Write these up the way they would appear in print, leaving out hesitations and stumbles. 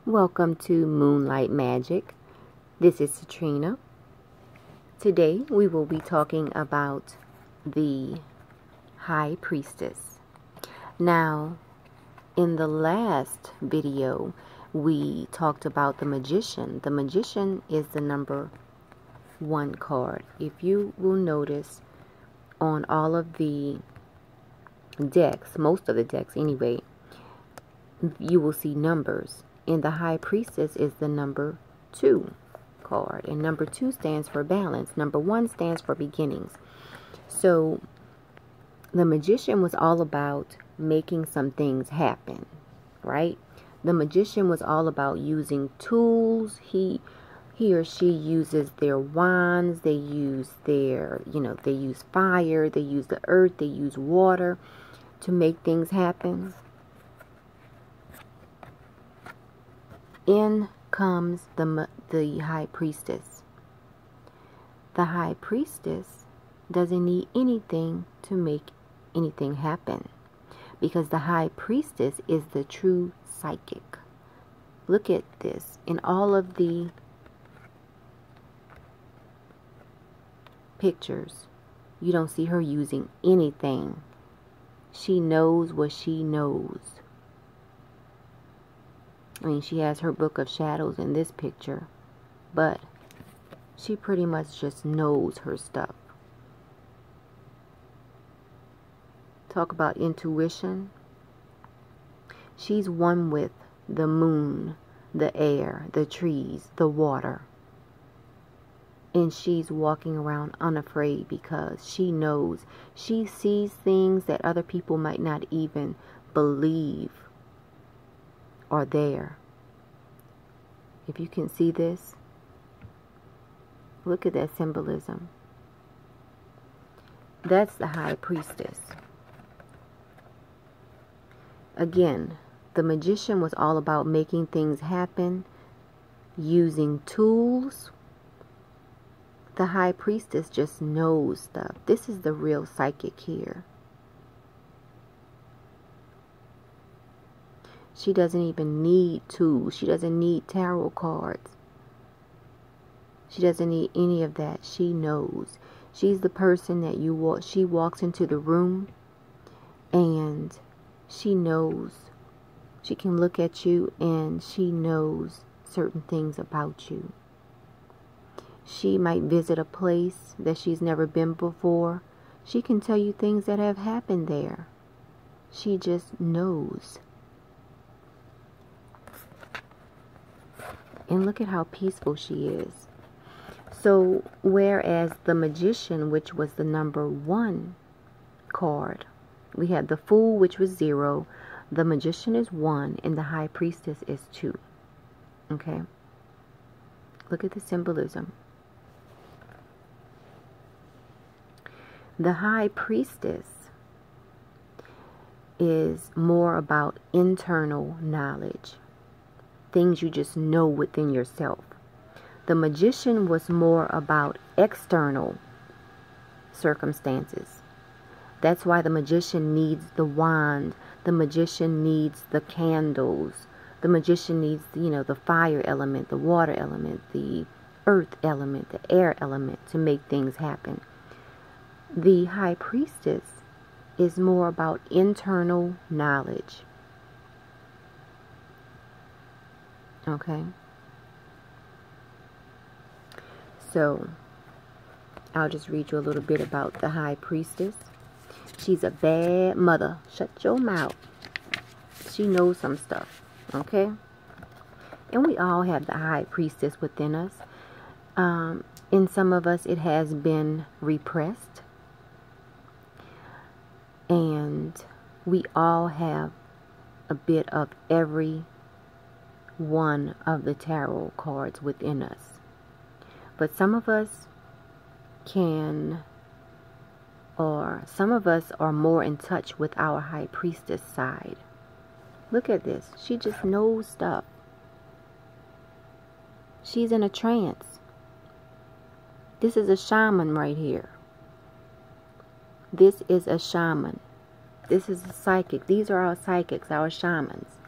Welcome to Moonlight Magic. This is Katrina. Today we will be talking about the High Priestess. Now, in the last video, we talked about the Magician. The Magician is the number 1 card. If you will notice on all of the decks, most of the decks anyway, you will see numbers. And the High Priestess is the number 2 card. And number 2 stands for balance. Number 1 stands for beginnings. So the Magician was all about making some things happen, right? The Magician was all about using tools. He or she uses their wands. They use they use fire. They use the earth. They use water to make things happen. In comes the High Priestess. The High Priestess doesn't need anything to make anything happen, because the High Priestess is the true psychic. Look at this. In all of the pictures, you don't see her using anything. She knows what she knows. I mean, she has her book of shadows in this picture, but she pretty much just knows her stuff. Talk about intuition. She's one with the moon, the air, the trees, the water. And she's walking around unafraid because she knows. She sees things that other people might not even believe are there. If you can see this, look at that symbolism. That's the High Priestess. Again, the Magician was all about making things happen, using tools. The High Priestess just knows stuff. This is the real psychic here. She doesn't even need tools. She doesn't need tarot cards. She doesn't need any of that. She knows. She's the person that she walks into the room and she knows. She can look at you and she knows certain things about you. She might visit a place that she's never been before. She can tell you things that have happened there. She just knows. And look at how peaceful she is. So, whereas the Magician, which was the number 1 card, we had the Fool, which was 0, the Magician is 1, and the High Priestess is 2. Okay? Look at the symbolism. The High Priestess is more about internal knowledge. Things you just know within yourself. The Magician was more about external circumstances. That's why the Magician needs the wand. The Magician needs the candles. The Magician needs, the fire element, the water element, the earth element, the air element to make things happen. The High Priestess is more about internal knowledge. Okay. So, I'll just read you a little bit about the High Priestess. She's a bad mother. Shut your mouth. She knows some stuff. Okay? And we all have the High Priestess within us. In some of us, it has been repressed. And we all have a bit of every one of the tarot cards within us. But some of us are more in touch with our High Priestess side. Look at this. She just knows stuff. She's in a trance. This is a shaman right here. This is a shaman. This is a psychic. These are our psychics, our shamans.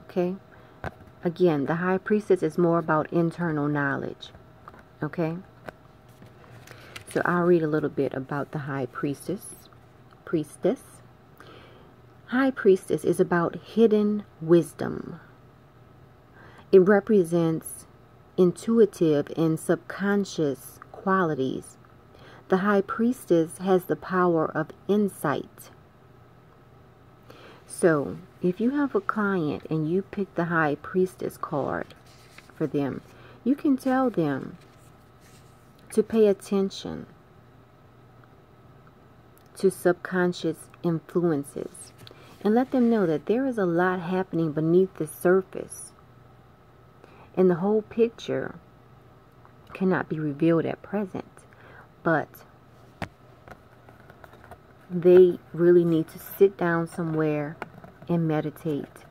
Okay? Again, the High Priestess is more about internal knowledge. Okay? So I'll read a little bit about the High Priestess. High Priestess is about hidden wisdom. It represents intuitive and subconscious qualities. The High Priestess has the power of insight. So, if you have a client and you pick the High Priestess card for them, you can tell them to pay attention to subconscious influences and let them know that there is a lot happening beneath the surface, and the whole picture cannot be revealed at present, but they really need to sit down somewhere and meditate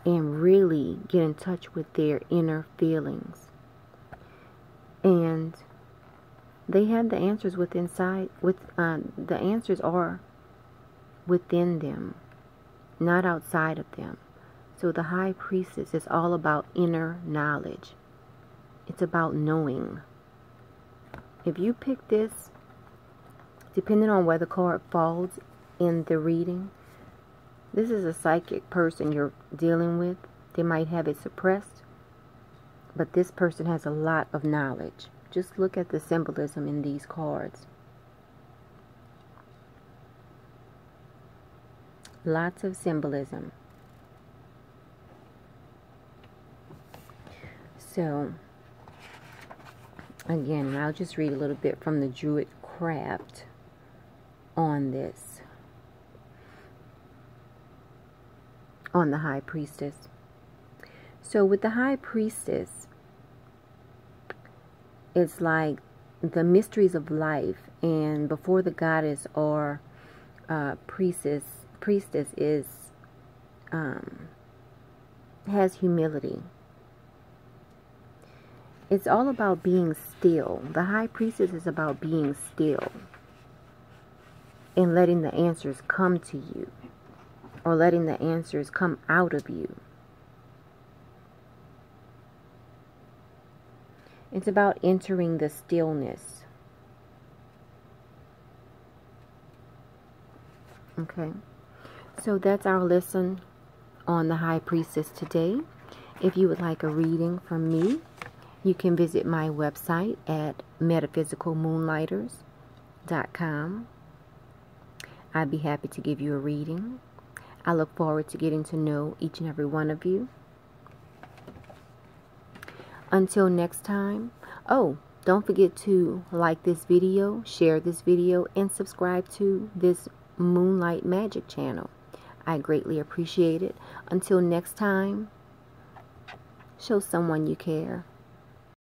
and really get in touch with their inner feelings. And they have the answers the answers are within them, not outside of them. So the High Priestess is all about inner knowledge. It's about knowing. If you pick this, depending on where the card falls in the reading, this is a psychic person you're dealing with. They might have it suppressed, but this person has a lot of knowledge. Just look at the symbolism in these cards. Lots of symbolism. So, again, I'll just read a little bit from the Druid Craft on this. On the High Priestess. So with the High Priestess, it's like the mysteries of life, and before the goddess or priestess is has humility. It's all about being still. The High Priestess is about being still and letting the answers come to you, or letting the answers come out of you. It's about entering the stillness. Okay. So that's our lesson on the High Priestess today. If you would like a reading from me, you can visit my website at metaphysicalmoonlighters.com. I'd be happy to give you a reading. I look forward to getting to know each and every one of you. Until next time. Oh, don't forget to like this video, share this video, and subscribe to this Moonlight Magic channel. I greatly appreciate it. Until next time, show someone you care.